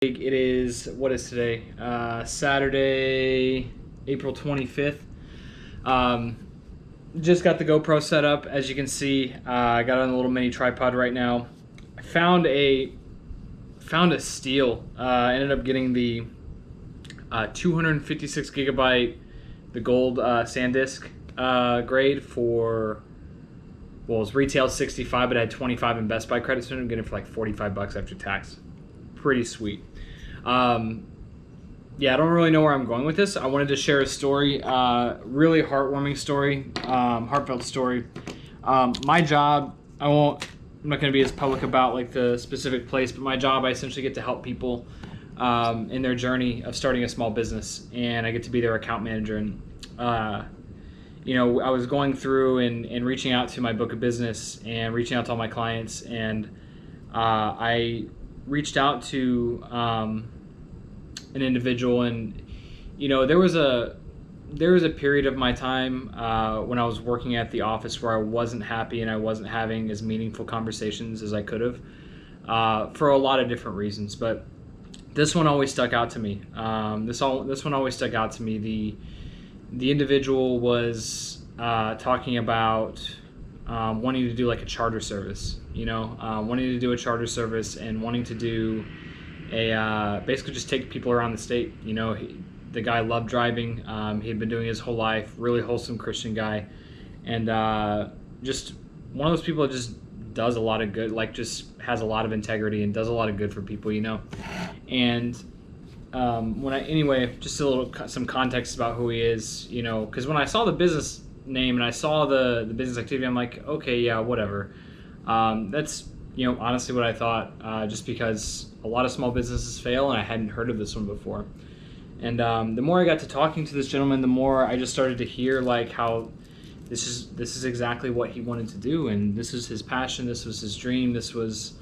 It is, what is today? Saturday, April 25th. Just got the GoPro set up. As you can see, I got on a little mini tripod right now. I found a steal. I ended up getting the 256 gigabyte, the gold SanDisk grade for, well, it was retail 65, but I had 25 in Best Buy credit, so I'm getting it for like 45 bucks after tax. Pretty sweet. Yeah, I don't really know where I'm going with this. I wanted to share a story, really heartwarming story, heartfelt story. My job, I'm not going to be as public about like the specific place, but my job, I essentially get to help people in their journey of starting a small business, and I get to be their account manager. And you know, I was going through and reaching out to my book of business and reaching out to all my clients, and I reached out to an individual, and you know, there was a period of my time when I was working at the office where I wasn't happy and I wasn't having as meaningful conversations as I could have for a lot of different reasons, but this one always stuck out to me. This one always stuck out to me. The individual was talking about wanting to do like a charter service, you know, wanting to do a charter service and wanting to do a basically just take people around the state. You know, the guy loved driving. He had been doing his whole life. Really wholesome Christian guy, and just one of those people that just does a lot of good, like just has a lot of integrity and does a lot of good for people, you know. And anyway, just some context about who he is, you know, because when I saw the business name and I saw the business activity, I'm like, okay, yeah, whatever. That's, you know, honestly what I thought, just because a lot of small businesses fail and I hadn't heard of this one before. And the more I got to talking to this gentleman, the more I just started to hear like how this is exactly what he wanted to do, and this was his passion, this was his dream, this was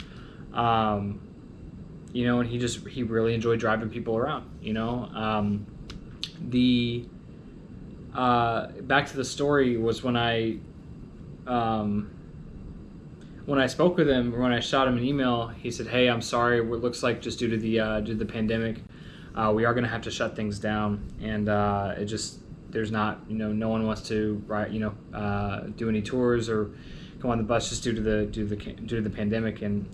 you know, and he really enjoyed driving people around, you know. Back to the story was when I spoke with him, or when I shot him an email, he said, "Hey, I'm sorry. It looks like just due to the pandemic, we are going to have to shut things down, and there's not, you know, no one wants to do any tours or go on the bus just due to the pandemic, and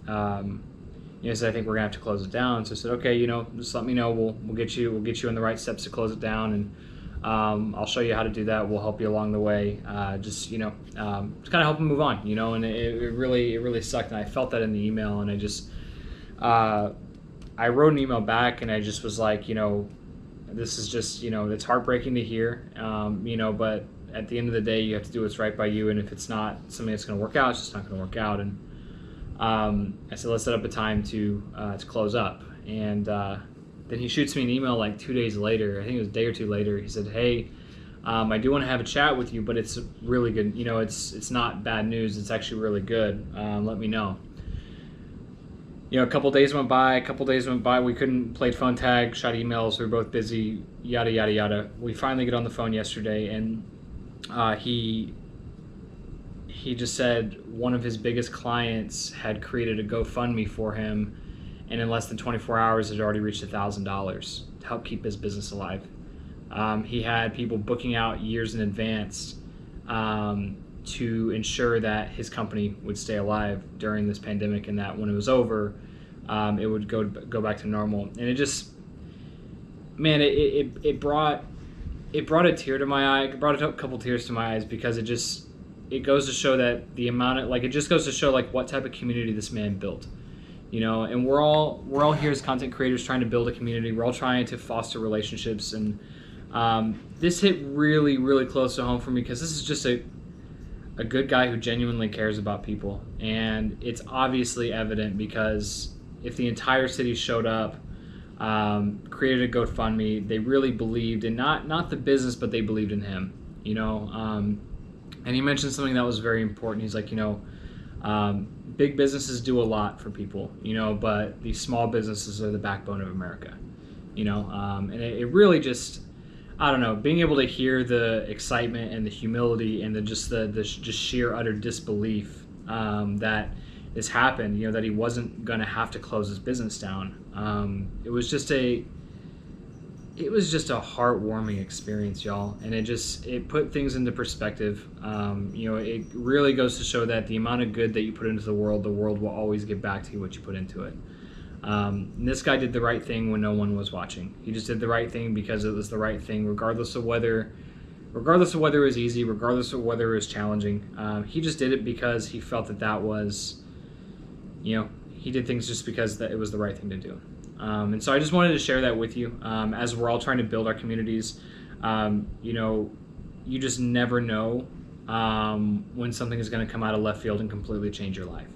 you know, so I think we're gonna have to close it down." So I said, "Okay, you know, just let me know. We'll get you in the right steps to close it down, and I'll show you how to do that. We'll help you along the way. Just, you know, just kind of help them move on, you know." And it really sucked, and I felt that in the email, and I just I wrote an email back, and I just was like, you know, this is just, you know, it's heartbreaking to hear, you know, but at the end of the day, you have to do what's right by you, and if it's not something that's going to work out, it's just not going to work out. And I said, let's set up a time to close up. And then he shoots me an email like 2 days later. I think it was a day or two later. He said, "Hey, I do want to have a chat with you, but it's really good. You know, it's not bad news. It's actually really good. Let me know." You know, a couple days went by. We couldn't play phone tag, shot emails. We were both busy. Yada yada yada. We finally get on the phone yesterday, and he just said one of his biggest clients had created a GoFundMe for him, and in less than 24 hours had already reached $1,000 to help keep his business alive. He had people booking out years in advance to ensure that his company would stay alive during this pandemic, and that when it was over, it would go back to normal. And it just, man, it brought a tear to my eye. It brought a couple tears to my eyes, because it goes to show that the amount of, like, it just goes to show like what type of community this man built, you know. And we're all here as content creators trying to build a community. We're all trying to foster relationships, and this hit really close to home for me, because this is just a good guy who genuinely cares about people. And it's obviously evident, because if the entire city showed up, created a GoFundMe, they really believed in not the business, but they believed in him, you know. And he mentioned something that was very important. He's like, you know, big businesses do a lot for people, you know, but these small businesses are the backbone of America, you know. And it really just, I don't know, being able to hear the excitement and the humility and the sheer utter disbelief that this happened, you know, that he wasn't going to have to close his business down. It was just a heartwarming experience, y'all, and it put things into perspective. It really goes to show that the amount of good that you put into the world will always give back to you what you put into it. And this guy did the right thing when no one was watching. He just did the right thing because it was the right thing, regardless of whether it was easy, regardless of whether it was challenging. He just did it because he felt that was, he did things just because that it was the right thing to do. And so I just wanted to share that with you as we're all trying to build our communities. You just never know when something is going to come out of left field and completely change your life.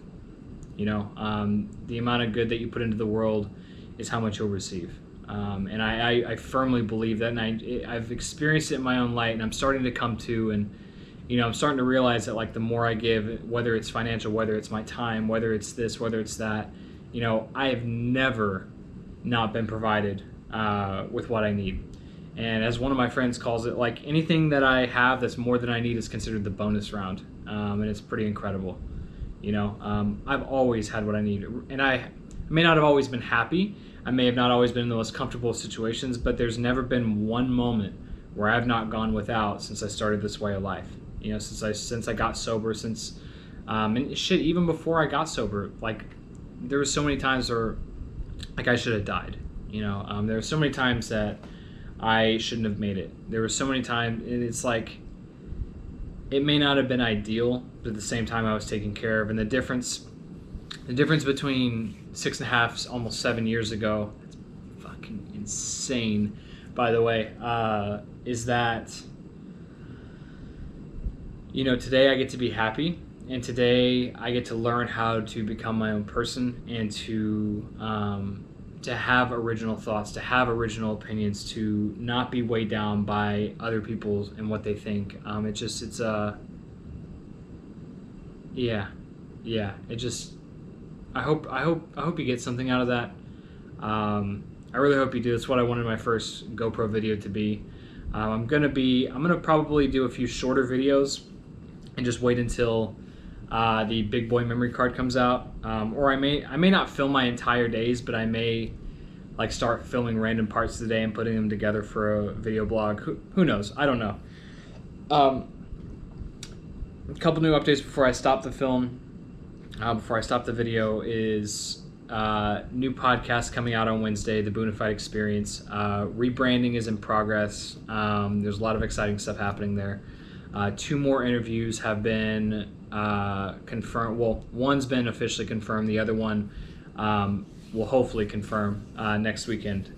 The amount of good that you put into the world is how much you'll receive. And I firmly believe that, and I've experienced it in my own light, and I'm starting to come to, and I'm starting to realize that, like, the more I give, whether it's financial, whether it's my time, whether it's this, whether it's that, I have never not been provided with what I need. And as one of my friends calls it, like, anything that I have that's more than I need is considered the bonus round. And it's pretty incredible. I've always had what I need, and I may not have always been happy. I may have not always been in the most comfortable situations, but there's never been one moment where I've not gone without since I started this way of life. Since I got sober, and shit, even before I got sober, like, there were so many times where, like, I should have died. There were so many times that I shouldn't have made it. There were so many times, and it's like, it may not have been ideal, but at the same time I was taken care of. And the difference between 6.5, almost 7 years ago, it's fucking insane, by the way, is that, today I get to be happy, and today I get to learn how to become my own person, and to have original thoughts, to have original opinions, to not be weighed down by other people and what they think. I hope you get something out of that. I really hope you do. It's what I wanted my first GoPro video to be. I'm gonna probably do a few shorter videos and just wait until the big boy memory card comes out, or I may not film my entire days, but I may, like, start filming random parts of the day and putting them together for a video blog. Who knows? I don't know. A couple new updates before I stop the film. Before I stop the video is new podcast coming out on Wednesday, The Boonified Experience. Rebranding is in progress. There's a lot of exciting stuff happening there. 2 more interviews have been confirmed. Well, one's been officially confirmed. The other one will hopefully confirm next weekend.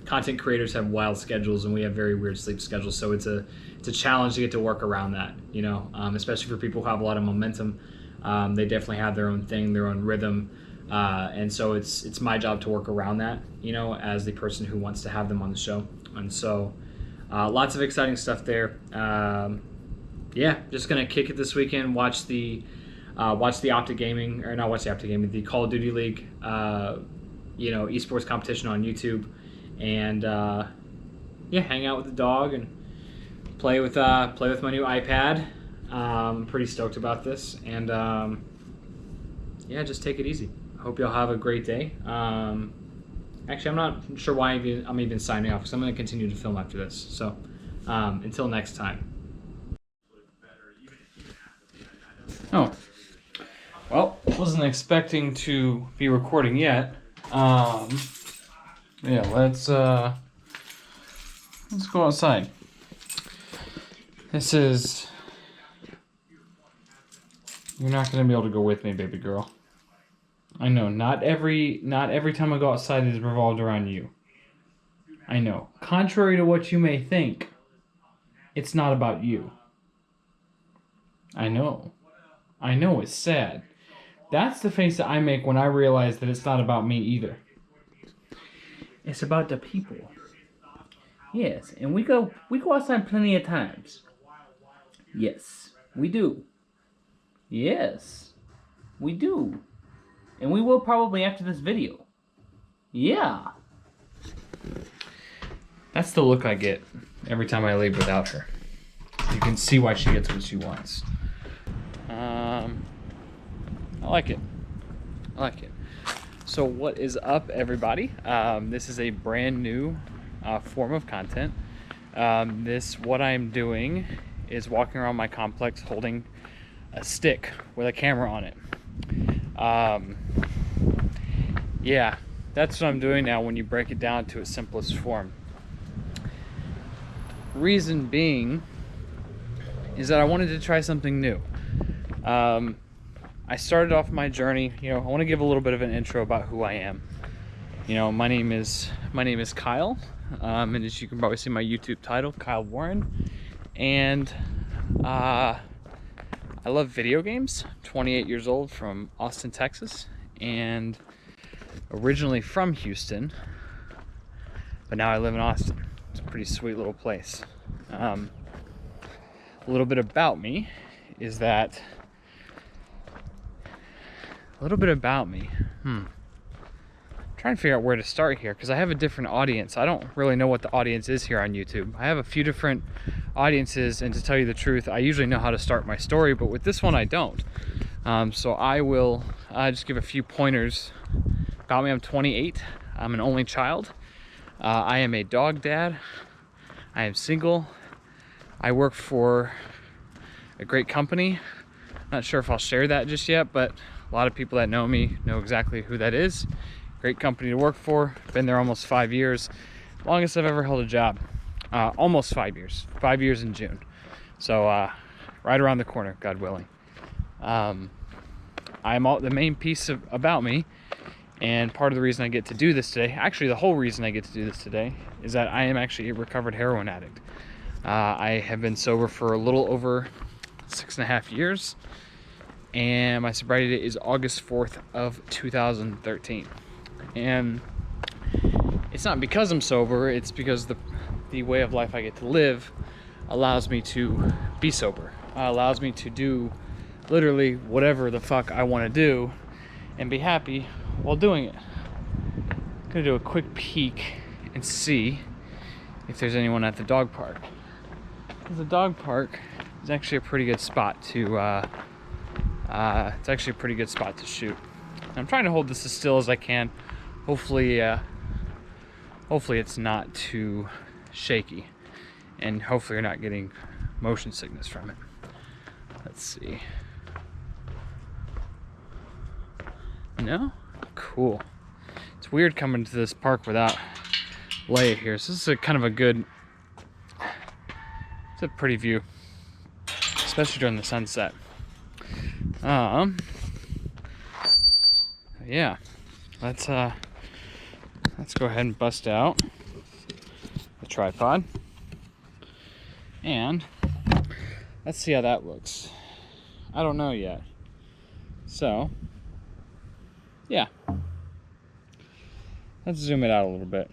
Content creators have wild schedules, and we have very weird sleep schedules, so it's a challenge to get to work around that. Especially for people who have a lot of momentum. They definitely have their own thing, their own rhythm, and so it's my job to work around that. As the person who wants to have them on the show, and so. Lots of exciting stuff there. Just gonna kick it this weekend. Watch the Optic Gaming, or not watch the Optic Gaming, the Call of Duty League, esports competition on YouTube, and hang out with the dog and play with my new iPad. I'm pretty stoked about this, and just take it easy. I hope y'all have a great day. Actually, I'm not sure why I'm even signing off, because I'm going to continue to film after this. So, until next time. Oh, well, wasn't expecting to be recording yet. Let's go outside. You're not going to be able to go with me, baby girl. I know, not every time I go outside is revolved around you. I know. Contrary to what you may think, it's not about you. I know. It's sad. That's the face that I make when I realize that it's not about me either. It's about the people. Yes, and we go outside plenty of times. Yes, we do. Yes, we do. And we will probably after this video. Yeah. That's the look I get every time I leave without her. You can see why she gets what she wants. I like it. So what is up, everybody? This is a brand new form of content. What I'm doing is walking around my complex holding a stick with a camera on it. Yeah, that's what I'm doing now when you break it down to its simplest form. Reason being is that I wanted to try something new. I started off my journey, I want to give a little bit of an intro about who I am. My name is Kyle, and as you can probably see my YouTube title, Kyle Warren, and I love video games. 28 years old, from Austin, Texas, and originally from Houston, but now I live in Austin. It's a pretty sweet little place. A little bit about me is that trying to figure out where to start here, because I have a different audience. I don't really know what the audience is here on YouTube. I have a few different audiences, and to tell you the truth, I usually know how to start my story, but with this one I don't. So I will just give a few pointers about me. I'm 28. I'm an only child. I am a dog dad. I am single. I work for a great company. Not sure if I'll share that just yet, but a lot of people that know me know exactly who that is. Great company to work for. Been there almost 5 years. Longest I've ever held a job. Almost 5 years. 5 years in June. So right around the corner, God willing. The main piece about me, and part of the reason I get to do this today, actually the whole reason I get to do this today, is that I am actually a recovered heroin addict. I have been sober for a little over 6.5 years. And my sobriety date is August 4th of 2013. And it's not because I'm sober, it's because the way of life I get to live allows me to be sober. Allows me to do literally whatever the fuck I want to do and be happy while doing it. I'm gonna do a quick peek and see if there's anyone at the dog park. The dog park is actually a pretty good spot to shoot. I'm trying to hold this as still as I can. Hopefully it's not too shaky, and hopefully you're not getting motion sickness from it. Let's see. No? Cool. It's weird coming to this park without Leia here. So this is it's a pretty view, especially during the sunset. Yeah, let's go ahead and bust out the tripod, and let's see how that looks. I don't know yet. So, yeah, let's zoom it out a little bit.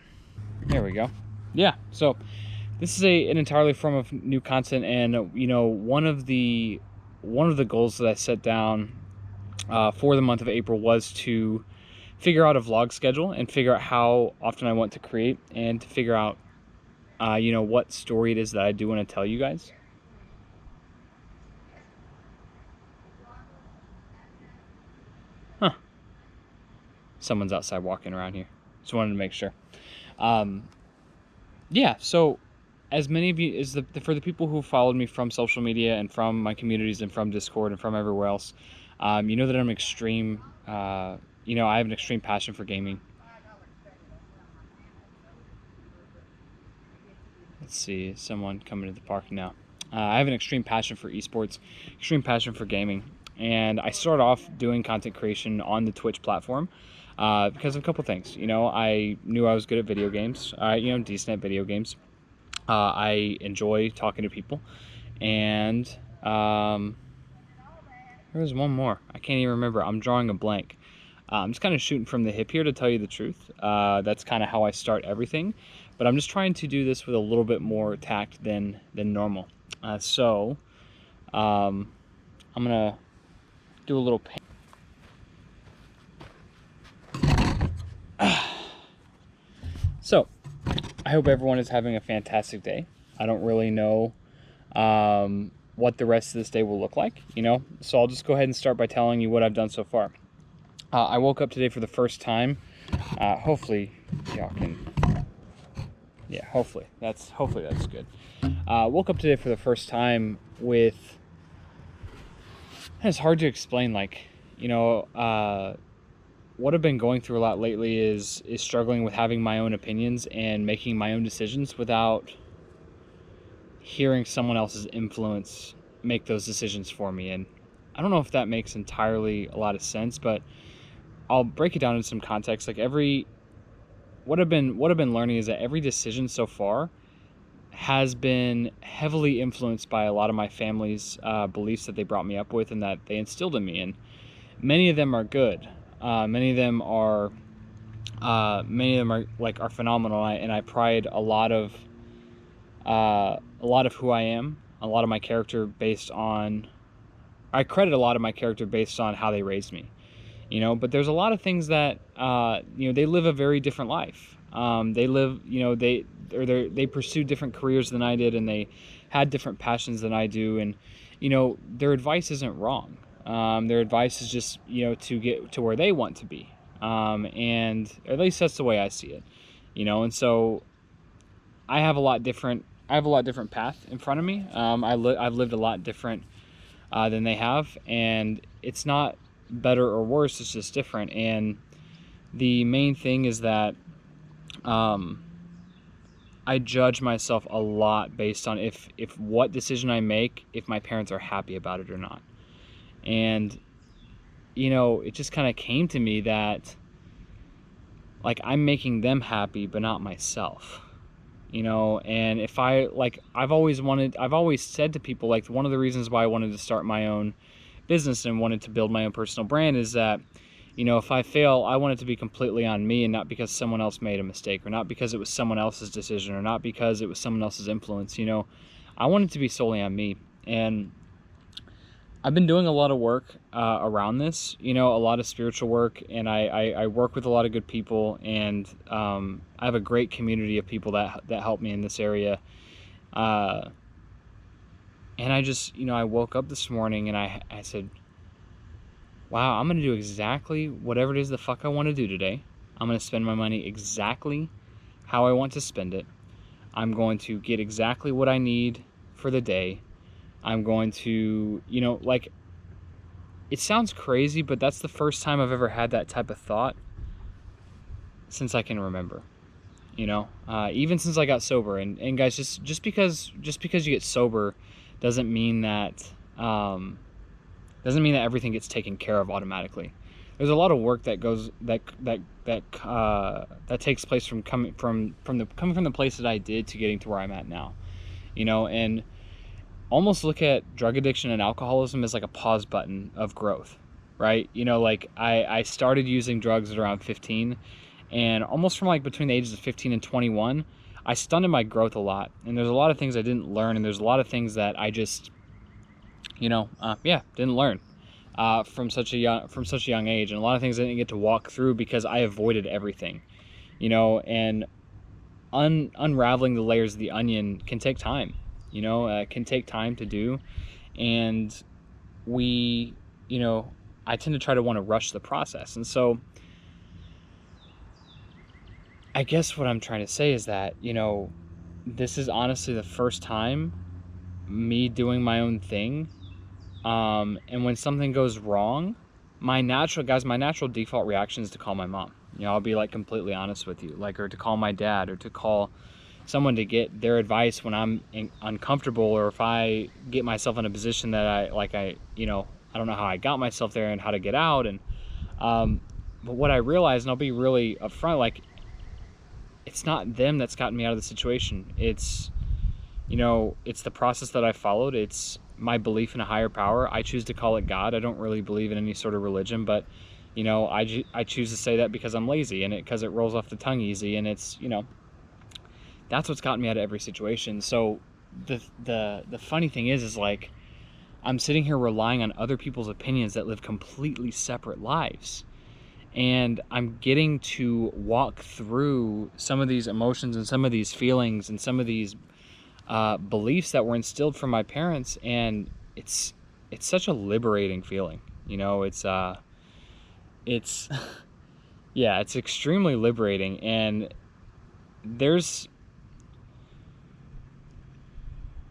There we go. Yeah, so this is an entirely form of new content, and one of the goals that I set down for the month of April was to figure out a vlog schedule and figure out how often I want to create, and to figure out what story it is that I do want to tell you guys. Huh. Someone's outside walking around here. Just wanted to make sure. Yeah, so as many of you, for the people who followed me from social media and from my communities and from Discord and from everywhere else, you know that I'm extreme. I have an extreme passion for gaming. Let's see, someone coming to the park now. I have an extreme passion for esports, extreme passion for gaming, and I started off doing content creation on the Twitch platform because of a couple things. I knew I was good at video games. Decent at video games. I enjoy talking to people, and there was one more. I can't even remember. I'm drawing a blank. I'm just kind of shooting from the hip here, to tell you the truth. That's kind of how I start everything, but I'm just trying to do this with a little bit more tact than normal. So I'm gonna do a little paint. So I hope everyone is having a fantastic day. I don't really know what the rest of this day will look like, so I'll just go ahead and start by telling you what I've done so far. I woke up today for the first time. Hopefully y'all can, yeah, hopefully that's good. Woke up today for the first time with, it's hard to explain, like, what I've been going through a lot lately is struggling with having my own opinions and making my own decisions without hearing someone else's influence make those decisions for me. And I don't know if that makes entirely a lot of sense, but I'll break it down in some context. Like what I've been learning is that every decision so far has been heavily influenced by a lot of my family's beliefs that they brought me up with and that they instilled in me. And many of them are good. Many of them are are phenomenal. And I pride a lot of who I am, a lot of my character based on. I credit a lot of my character based on how they raised me. But there's a lot of things that they live a very different life. They pursue different careers than I did, and they had different passions than I do, and their advice isn't wrong. Their advice is just to get to where they want to be, and at least that's the way I see it. And so I have a lot different path in front of me. I've lived a lot different than they have, and it's not better or worse, it's just different. And the main thing is that I judge myself a lot based on if what decision I make, if my parents are happy about it or not. And it just kind of came to me that like I'm making them happy but not myself. And if I've always said to people, like, one of the reasons why I wanted to start my own business and wanted to build my own personal brand is that if I fail, I want it to be completely on me and not because someone else made a mistake or not because it was someone else's decision or not because it was someone else's influence. I want it to be solely on me. And I've been doing a lot of work around this, a lot of spiritual work, and I work with a lot of good people, and I have a great community of people that help me in this area. And I just, I woke up this morning and I said, wow, I'm going to do exactly whatever it is the fuck I want to do today. I'm going to spend my money exactly how I want to spend it. I'm going to get exactly what I need for the day. I'm going to, it sounds crazy, but that's the first time I've ever had that type of thought since I can remember. Even since I got sober. And guys, just because you get sober doesn't mean that everything gets taken care of automatically. There's a lot of work that goes that takes place from coming from the place that I did to getting to where I'm at now. And almost look at drug addiction and alcoholism as like a pause button of growth, right? I started using drugs at around 15, and almost from like between the ages of 15 and 21, I stunted my growth a lot. And there's a lot of things I didn't learn, and there's a lot of things that I just, didn't learn from such a young age, and a lot of things I didn't get to walk through because I avoided everything, and unraveling the layers of the onion can take time. Can take time to do, and I tend to try to want to rush the process. And so I guess what I'm trying to say is that, this is honestly the first time me doing my own thing. And when something goes wrong, my natural default reaction is to call my mom. I'll be like completely honest with you, or to call my dad, or to call someone to get their advice when I'm uncomfortable, or if I get myself in a position that I don't know how I got myself there and how to get out. And but what I realized, and I'll be really upfront, it's not them that's gotten me out of the situation. It's the process that I followed. It's my belief in a higher power. I choose to call it God. I don't really believe in any sort of religion, but I choose to say that because I'm lazy, and because it rolls off the tongue easy, and it's that's what's gotten me out of every situation. So the funny thing is I'm sitting here relying on other people's opinions that live completely separate lives. And I'm getting to walk through some of these emotions and some of these feelings and some of these beliefs that were instilled from my parents. And it's such a liberating feeling. It's it's yeah, it's extremely liberating. And there's,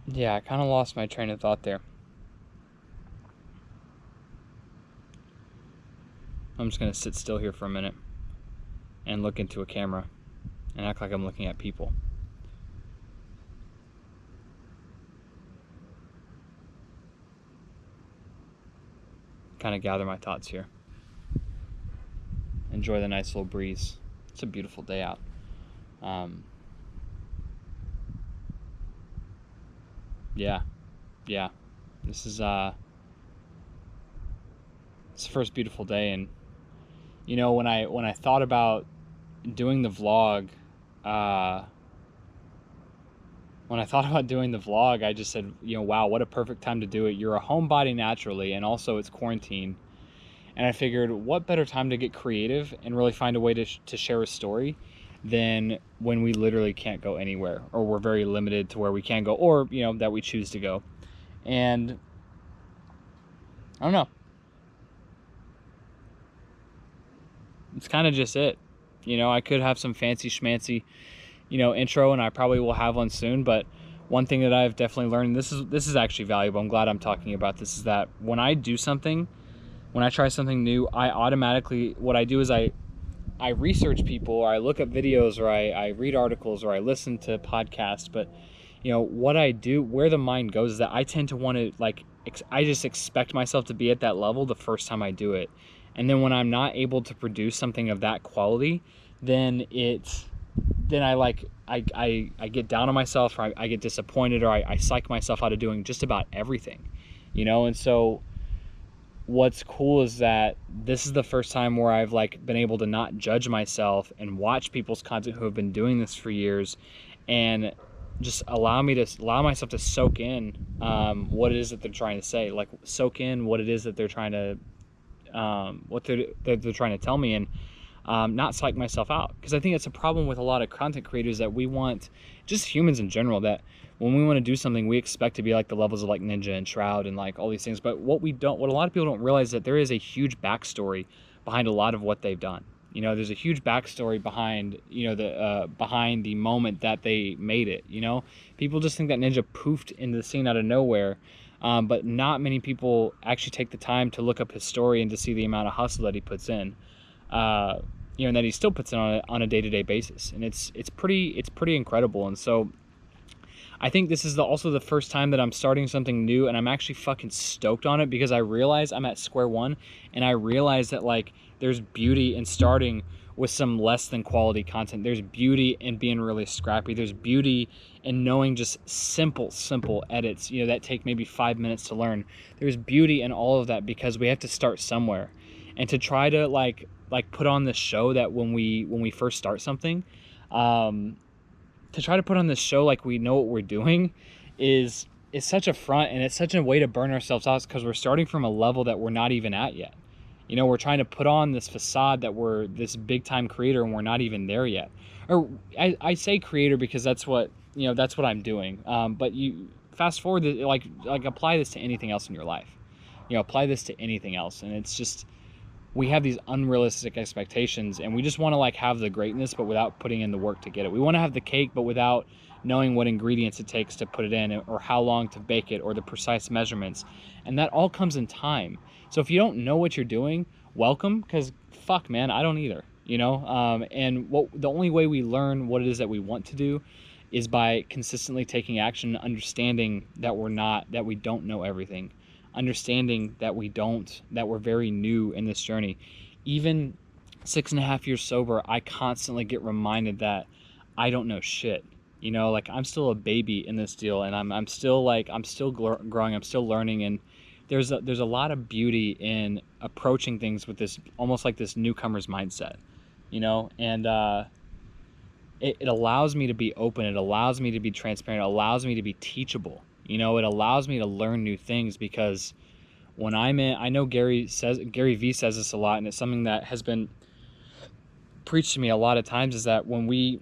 yeah, I kind of lost my train of thought there. I'm just going to sit still here for a minute and look into a camera and act like I'm looking at people. Kind of gather my thoughts here. Enjoy the nice little breeze. It's a beautiful day out. Yeah. This is it's the first beautiful day. And you know, when I thought about doing the vlog, I just said, you know, wow, what a perfect time to do it. You're a homebody naturally, and also it's quarantine. And I figured, what better time to get creative and really find a way to share a story than when we literally can't go anywhere, or we're very limited to where we can go, or, you know, that we choose to go. And I don't know. It's kind of just it. You know, I could have some fancy schmancy, you know, intro, and I probably will have one soon, but one thing that I've definitely learned, and this is actually valuable, I'm glad I'm talking about this, is that when I do something, when I try something new, I automatically, what I do is I research people, or I look up videos, or I read articles, or I listen to podcasts. But, you know, what I do, where the mind goes, is that I tend to want to, like, I just expect myself to be at that level the first time I do it. And then when I'm not able to produce something of that quality, then I get down on myself, or I get disappointed, or I psych myself out of doing just about everything, you know. And so what's cool is that this is the first time where I've like been able to not judge myself and watch people's content who have been doing this for years, and just allow myself to soak in what it is that they're trying to say, like soak in what it is that they're trying to they're trying to tell me, and not psych myself out. Because I think it's a problem with a lot of content creators, that we want, just humans in general, that when we want to do something, we expect to be like the levels of like Ninja and Shroud and like all these things. But what a lot of people don't realize, that there is a huge backstory behind a lot of what they've done. You know, there's a huge backstory behind, you know, behind the moment that they made it. You know, people just think that Ninja poofed into the scene out of nowhere. But not many people actually take the time to look up his story and to see the amount of hustle that he puts in, you know, and that he still puts in on a day-to-day basis. And it's pretty incredible. And so I think this is also the first time that I'm starting something new, and I'm actually fucking stoked on it, because I realize I'm at square one, and I realize that like there's beauty in starting with some less than quality content. There's beauty in being really scrappy. There's beauty in knowing just simple edits, you know, that take maybe 5 minutes to learn. There's beauty in all of that, because we have to start somewhere. And to try to like put on this show that when we first start something, to try to put on this show like we know what we're doing is such a front, and it's such a way to burn ourselves out, because we're starting from a level that we're not even at yet. You know, we're trying to put on this facade that we're this big time creator, and we're not even there yet. Or I say creator because that's what, you know, that's what I'm doing. But you fast forward, like apply this to anything else in your life. You know, apply this to anything else, and it's just, we have these unrealistic expectations, and we just want to like have the greatness, but without putting in the work to get it. We want to have the cake, but without knowing what ingredients it takes to put it in, or how long to bake it, or the precise measurements. And that all comes in time. So if you don't know what you're doing, welcome, because fuck, man, I don't either, you know. And the only way we learn what it is that we want to do is by consistently taking action, understanding that we don't know everything, understanding that we're very new in this journey. Even 6.5 years sober, I constantly get reminded that I don't know shit. You know, like I'm still a baby in this deal, and I'm still growing, I'm still learning, and there's a lot of beauty in approaching things with this, almost like this newcomer's mindset, you know. And it allows me to be open, it allows me to be transparent, it allows me to be teachable. You know, it allows me to learn new things, because when I know Gary V says this a lot, and it's something that has been preached to me a lot of times, is that when we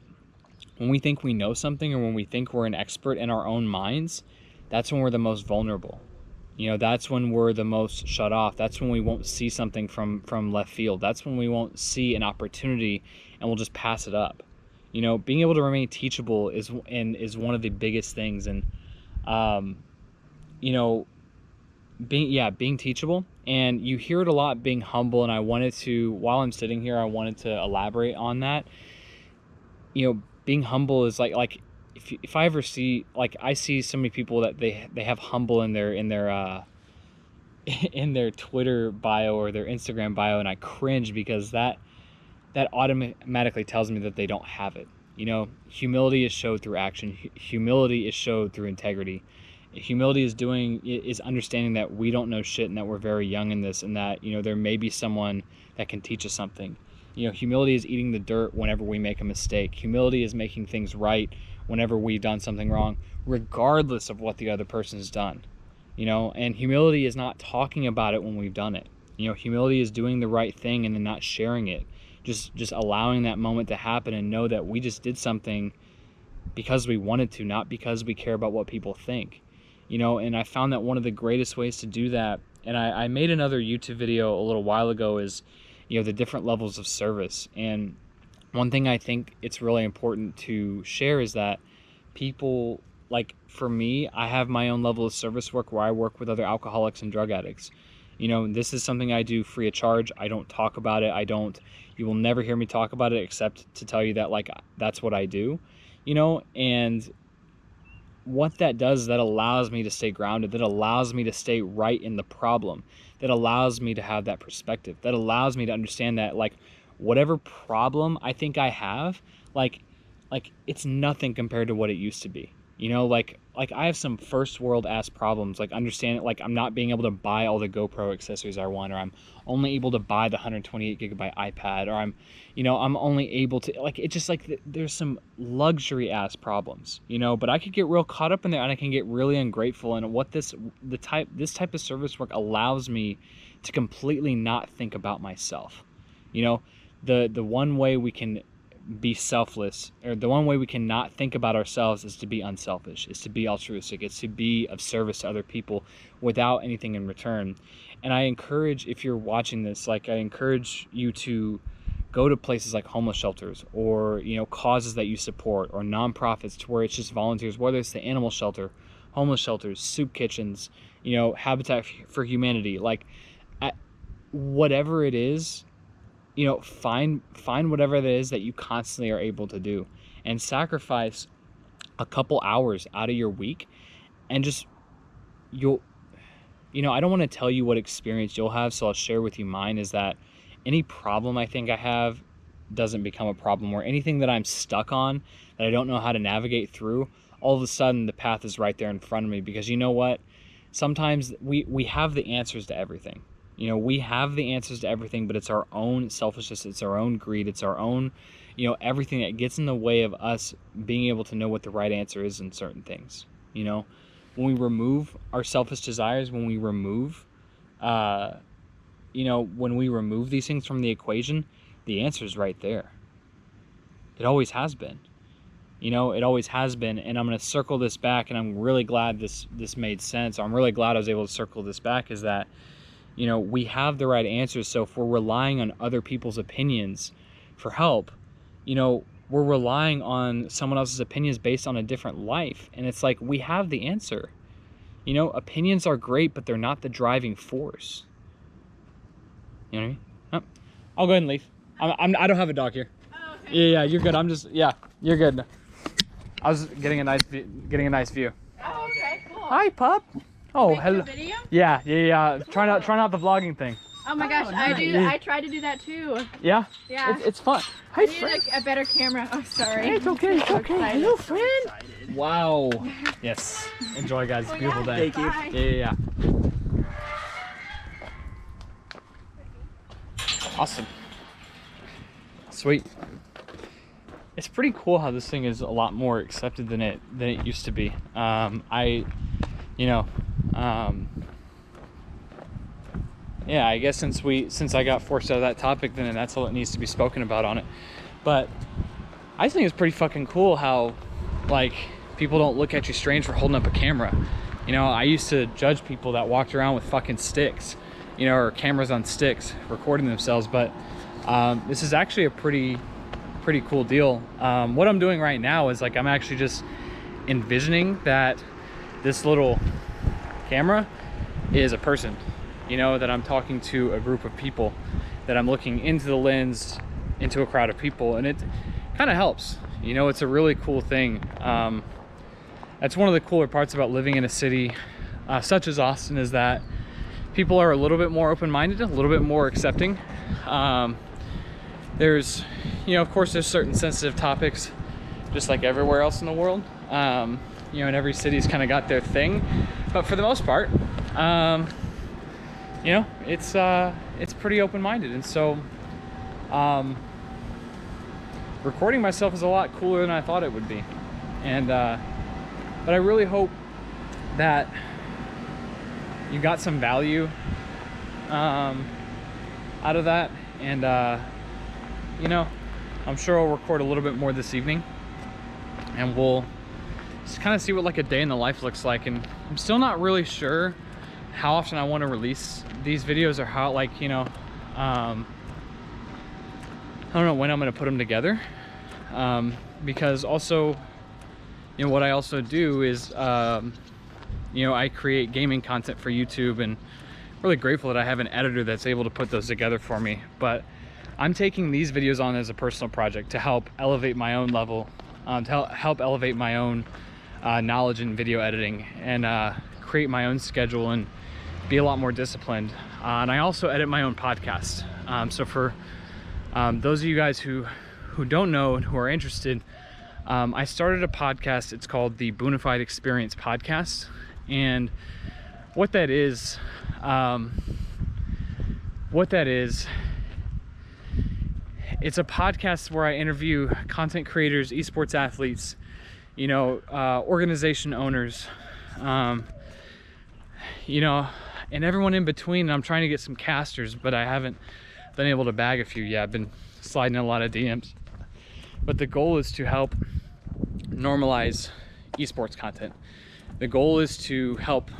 think we know something, or when we think we're an expert in our own minds, that's when we're the most vulnerable. You know, that's when we're the most shut off. That's when we won't see something from left field. That's when we won't see an opportunity and we'll just pass it up. You know, being able to remain teachable is one of the biggest things. And you know, being teachable. And you hear it a lot, being humble. And I wanted to, while I'm sitting here, I wanted to elaborate on that. You know, being humble is like if I ever see, like, I see so many people that they have humble in their in their Twitter bio or their Instagram bio, and I cringe because that automatically tells me that they don't have it. You know, humility is showed through action. Humility is showed through integrity. Humility is understanding that we don't know shit and that we're very young in this, and that, you know, there may be someone that can teach us something. You know, humility is eating the dirt whenever we make a mistake. Humility is making things right whenever we've done something wrong, regardless of what the other person's done. You know, and humility is not talking about it when we've done it. You know, humility is doing the right thing and then not sharing it. Just allowing that moment to happen and know that we just did something because we wanted to, not because we care about what people think. You know, and I found that one of the greatest ways to do that, and I made another YouTube video a little while ago, is, you know, the different levels of service. And one thing I think it's really important to share is that people, like, for me, I have my own level of service work where I work with other alcoholics and drug addicts. You know, this is something I do free of charge. I don't talk about it. You will never hear me talk about it except to tell you that, like, that's what I do, you know. And what that does is that allows me to stay grounded, that allows me to stay right in the problem, that allows me to have that perspective, that allows me to understand that, like, whatever problem I think I have, like it's nothing compared to what it used to be. You know, like I have some first world ass problems, like understand it, like I'm not being able to buy all the GoPro accessories I want, or I'm only able to buy the 128 gigabyte iPad, or I'm only able to, like, it's just like there's some luxury ass problems, you know. But I could get real caught up in there, and I can get really ungrateful. And what this type of service work allows me to completely not think about myself. You know, the one way we can be selfless, or the one way we can not think about ourselves, is to be unselfish, is to be altruistic, it's to be of service to other people without anything in return. And I encourage, if you're watching this, like, I encourage you to go to places like homeless shelters, or, you know, causes that you support, or nonprofits to where it's just volunteers, whether it's the animal shelter, homeless shelters, soup kitchens, you know, Habitat for Humanity, like, whatever it is. You know, find whatever it is that you constantly are able to do, and sacrifice a couple hours out of your week, and just, you know, I don't want to tell you what experience you'll have, so I'll share with you mine. Is that any problem I think I have doesn't become a problem, or anything that I'm stuck on that I don't know how to navigate through, all of a sudden the path is right there in front of me. Because you know what? Sometimes we have the answers to everything. You know, we have the answers to everything, but it's our own selfishness, it's our own greed, it's our own, you know, everything that gets in the way of us being able to know what the right answer is in certain things. You know, when we remove our selfish desires, when we remove, when we remove these things from the equation, the answer is right there. It always has been. You know, it always has been. And I'm going to circle this back, and I'm really glad this made sense. I'm really glad I was able to circle this back, is that, you know, we have the right answers. So if we're relying on other people's opinions for help, you know, we're relying on someone else's opinions based on a different life. And it's like, we have the answer. You know, opinions are great, but they're not the driving force. You know what I mean? Oh, I'll go ahead and leave. I don't have a dog here. Oh, okay. Yeah, you're good. You're good. I was getting a nice view. Oh, okay, cool. Hi, pup. Oh, hello. Video? Yeah. Cool. Try not the vlogging thing. Oh my gosh, nice. I tried to do that too. Yeah? Yeah. It's fun. I need a better camera. Oh, sorry. Hey, it's okay. It's okay. Excited. Hello, friend. Wow. Yes. Enjoy, guys. It's a beautiful day. Thank you. Yeah. Awesome. Sweet. It's pretty cool how this thing is a lot more accepted than it used to be. Yeah, I guess since I got forced out of that topic, then that's all that needs to be spoken about on it. But I think it's pretty fucking cool how, like, people don't look at you strange for holding up a camera. You know, I used to judge people that walked around with fucking sticks, you know, or cameras on sticks recording themselves, but this is actually a pretty cool deal. What I'm doing right now is like I'm actually just envisioning that this little camera is a person, you know, that I'm talking to a group of people, that I'm looking into the lens into a crowd of people, and it kind of helps. You know, it's a really cool thing. That's one of the cooler parts about living in a city such as Austin, is that people are a little bit more open-minded, a little bit more accepting. There's, you know, of course there's certain sensitive topics just like everywhere else in the world. You know, and every city's kind of got their thing, but for the most part, you know, it's pretty open-minded. And so recording myself is a lot cooler than I thought it would be. And but I really hope that you got some value out of that. And you know, I'm sure I'll record a little bit more this evening, and we'll just kind of see what like a day in the life looks like. And I'm still not really sure how often I want to release these videos, or how, like, you know, I don't know when I'm going to put them together, because also, you know, what I also do is, you know, I create gaming content for YouTube, and I'm really grateful that I have an editor that's able to put those together for me. But I'm taking these videos on as a personal project to help elevate my own level, to help elevate my own knowledge in video editing, and create my own schedule and be a lot more disciplined. And I also edit my own podcast. So for those of you guys who don't know and who are interested, I started a podcast. It's called the Boonified Experience Podcast. And what that is, it's a podcast where I interview content creators, esports athletes, you know, organization owners, you know, and everyone in between. I'm trying to get some casters, but I haven't been able to bag a few yet. I've been sliding in a lot of DMs. But the goal is to help normalize esports content. The goal is to help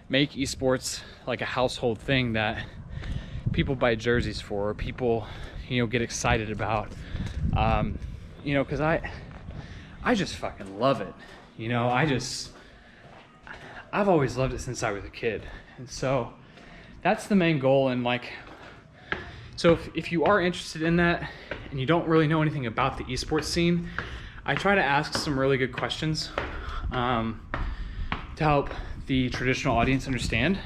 make esports like a household thing that people buy jerseys for, or people, you know, get excited about. You know, because I just fucking love it. You know, I've always loved it since I was a kid. And so that's the main goal. And like, so if you are interested in that and you don't really know anything about the esports scene, I try to ask some really good questions to help the traditional audience understand.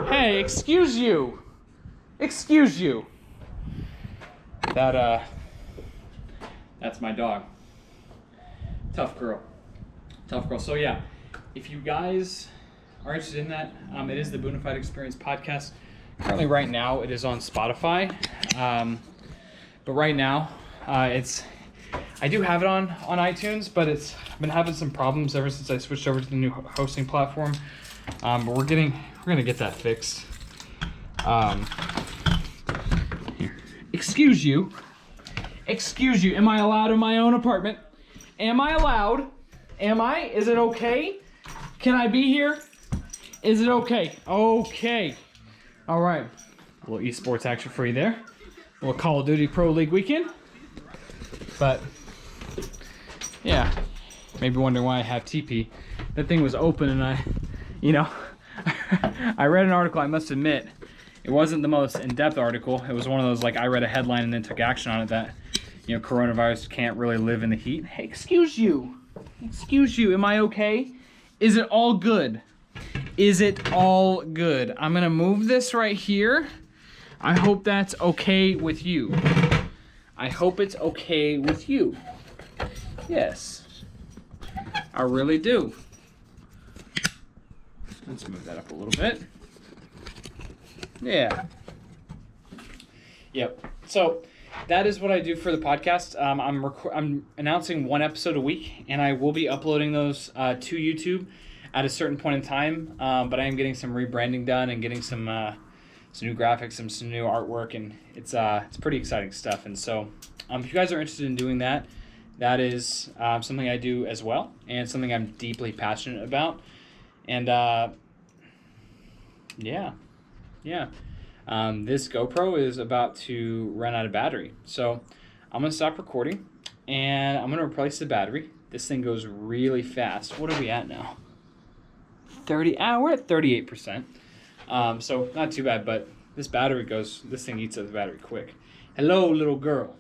Hey, excuse you. That's my dog. Tough girl. So yeah, if you guys are interested in that, it is the Boonified Experience Podcast. Currently right now it is on Spotify. But right now I do have it on iTunes, but it's been having some problems ever since I switched over to the new hosting platform. But we're gonna get that fixed. Here. Excuse you. Am I allowed in my own apartment? Am I allowed? Is it okay? Can I be here? Is it okay? Okay. All right. A little esports action for you there. A little Call of Duty Pro League weekend. But yeah, maybe wondering why I have TP. That thing was open, and I read an article. I must admit, it wasn't the most in-depth article. It was one of those, like, I read a headline and then took action on it, that, you know, coronavirus can't really live in the heat. Hey, excuse you. Am I okay? Is it all good? I'm gonna move this right here. I hope that's okay with you. Yes, I really do. Let's move that up a little bit. Yeah. Yep. So that is what I do for the podcast. I'm announcing one episode a week, and I will be uploading those to YouTube at a certain point in time. But I am getting some rebranding done and getting some new graphics, some new artwork, and it's pretty exciting stuff. And so if you guys are interested in doing that, that is something I do as well, and something I'm deeply passionate about. And yeah, yeah. This GoPro is about to run out of battery, so I'm gonna stop recording, and I'm gonna replace the battery. This thing goes really fast. What are we at now? 30. We're at 38%. So not too bad, but this thing eats up the battery quick. Hello, little girl.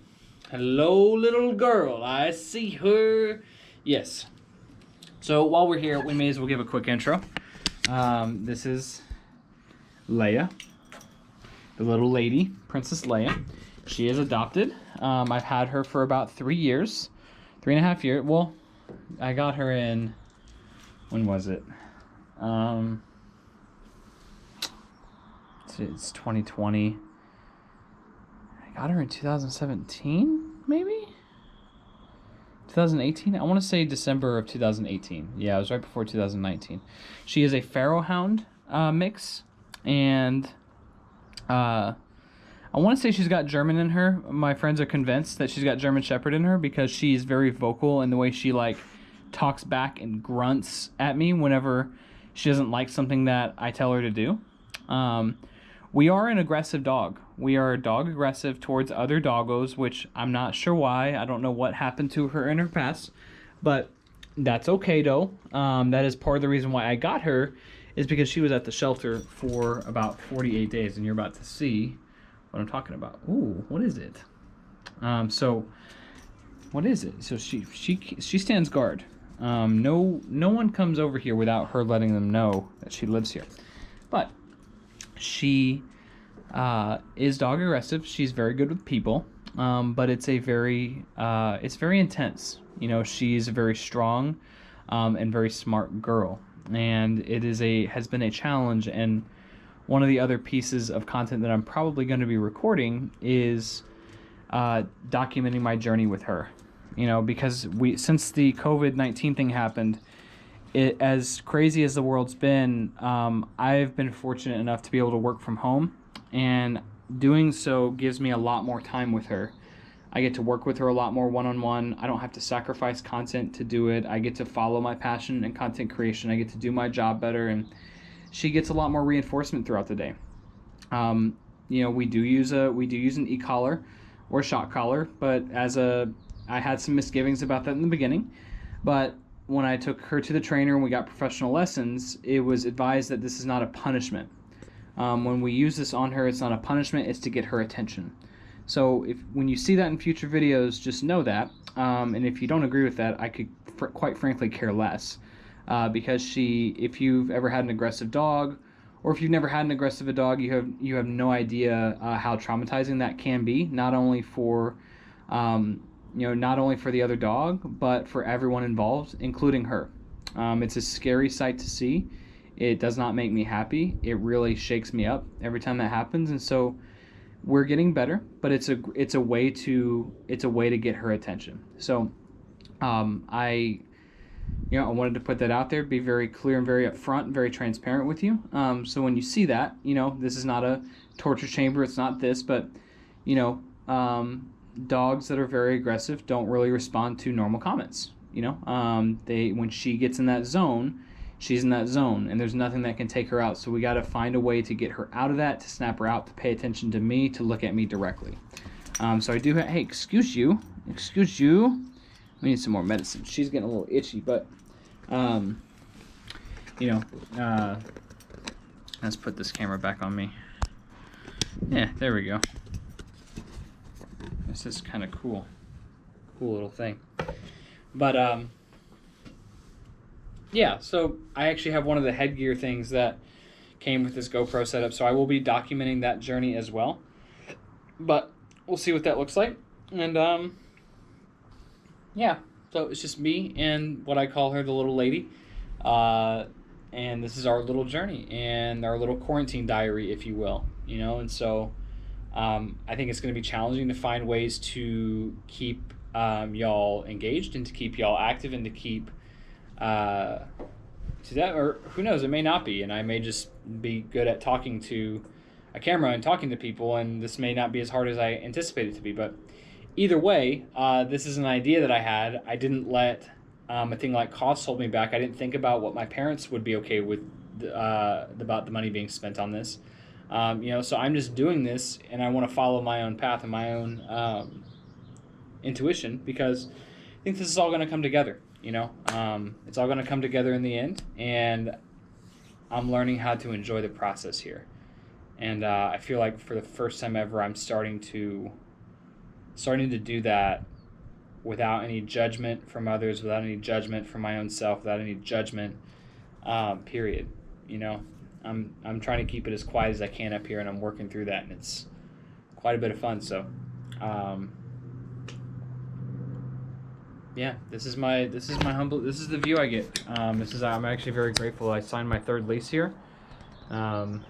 Hello, little girl. I see her. Yes. So while we're here, we may as well give a quick intro. This is Leia, the little lady, Princess Leia. She is adopted. I've had her for about 3 years, 3.5 years. Well, I got her in, when was it? It's 2020. I got her in 2017, maybe? 2018? I want to say December of 2018. Yeah, it was right before 2019. She is a Pharaoh Hound mix, and I want to say she's got German in her. My friends are convinced that she's got German Shepherd in her because she's very vocal in the way she like talks back and grunts at me whenever she doesn't like something that I tell her to do. We are an aggressive dog. We are dog aggressive towards other doggos, which I'm not sure why. I don't know what happened to her in her past, but that's okay though. That is part of the reason why I got her, is because she was at the shelter for about 48 days, and you're about to see what I'm talking about. Ooh, what is it? So what is it? So she stands guard. No one comes over here without her letting them know that she lives here. But she is dog aggressive. She's very good with people, but it's very intense. You know, she's a very strong and very smart girl, and has been a challenge. And one of the other pieces of content that I'm probably going to be recording is documenting my journey with her. You know, because since the COVID-19 thing happened, as crazy as the world's been, I've been fortunate enough to be able to work from home, and doing so gives me a lot more time with her. I get to work with her a lot more one-on-one. I don't have to sacrifice content to do it. I get to follow my passion in content creation. I get to do my job better, and she gets a lot more reinforcement throughout the day. You know, we do use an e-collar or a shock collar, but I had some misgivings about that in the beginning, but when I took her to the trainer and we got professional lessons, it was advised that this is not a punishment. When we use this on her, it's not a punishment, it's to get her attention. So when you see that in future videos, just know that. And if you don't agree with that, I could quite frankly care less. Because if you've ever had an aggressive dog, or if you've never had an aggressive dog, you have no idea how traumatizing that can be, not only for not only for the other dog, but for everyone involved, including her. It's a scary sight to see. It does not make me happy. It really shakes me up every time that happens. And so we're getting better, but it's a way to get her attention. So I wanted to put that out there, be very clear and very upfront and very transparent with you. So when you see that, this is not a torture chamber. It's not this, but dogs that are very aggressive don't really respond to normal comments. When she gets in that zone, she's in that zone, and there's nothing that can take her out. So we got to find a way to get her out of that, to snap her out, to pay attention to me, to look at me directly. So I do hey, excuse you, we need some more medicine. She's getting a little itchy, but let's put this camera back on me. Yeah, there we go. This is kind of cool little thing. But yeah, so I actually have one of the headgear things that came with this GoPro setup, so I will be documenting that journey as well. But we'll see what that looks like. And yeah, so it's just me and what I call her, the little lady. And this is our little journey and our little quarantine diary, if you will. And so I think it's going to be challenging to find ways to keep y'all engaged and to keep y'all active and to keep to that, or who knows, it may not be, and I may just be good at talking to a camera and talking to people, and this may not be as hard as I anticipate it to be. But either way, this is an idea that I had. I didn't let a thing like costs hold me back. I didn't think about what my parents would be okay with about the money being spent on this. So I'm just doing this, and I want to follow my own path and my own intuition, because I think this is all going to come together. It's all going to come together in the end, and I'm learning how to enjoy the process here. And I feel like for the first time ever, I'm starting to do that without any judgment from others, without any judgment from my own self, without any judgment. Period. I'm trying to keep it as quiet as I can up here, and I'm working through that, and it's quite a bit of fun. So, yeah, this is the view I get. I'm actually very grateful. I signed my 3rd lease here. I'm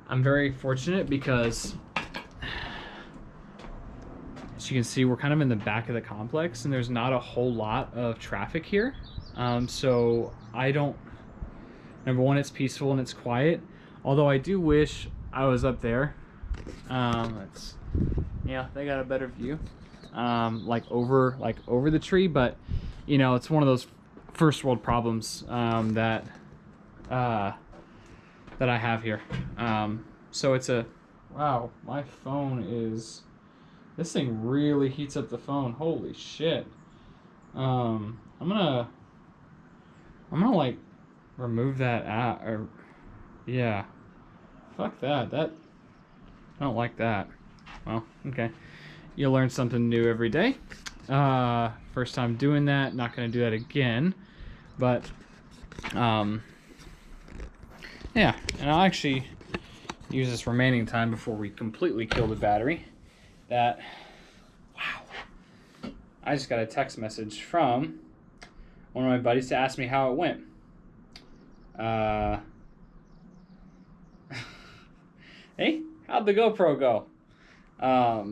very fortunate because, as you can see, we're kind of in the back of the complex, and there's not a whole lot of traffic here. So I don't. Number one, it's peaceful and it's quiet. Although I do wish I was up there. They got a better view, like over the tree. But it's one of those first world problems that I have here. So it's wow. My phone is. This thing really heats up the phone. Holy shit. I'm gonna like remove that app, or yeah, fuck that. I don't like that. Well, okay. You learn something new every day. First time doing that, not gonna do that again. But yeah, and I'll actually use this remaining time before we completely kill the battery. Wow. I just got a text message from one of my buddies to ask me how it went. Hey, how'd the GoPro go? I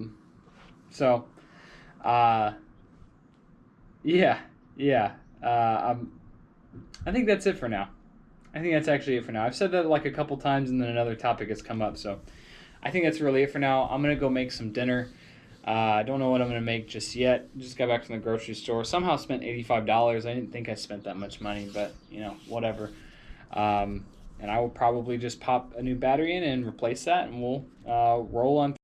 think that's it for now. I think that's actually it for now. I've said that like a couple times, and then another topic has come up, so I think that's really it for now. I'm gonna go make some dinner. I don't know what I'm gonna make just yet. Just got back from the grocery store. Somehow spent $85. I didn't think I spent that much money, but whatever. And I will probably just pop a new battery in and replace that, and we'll roll on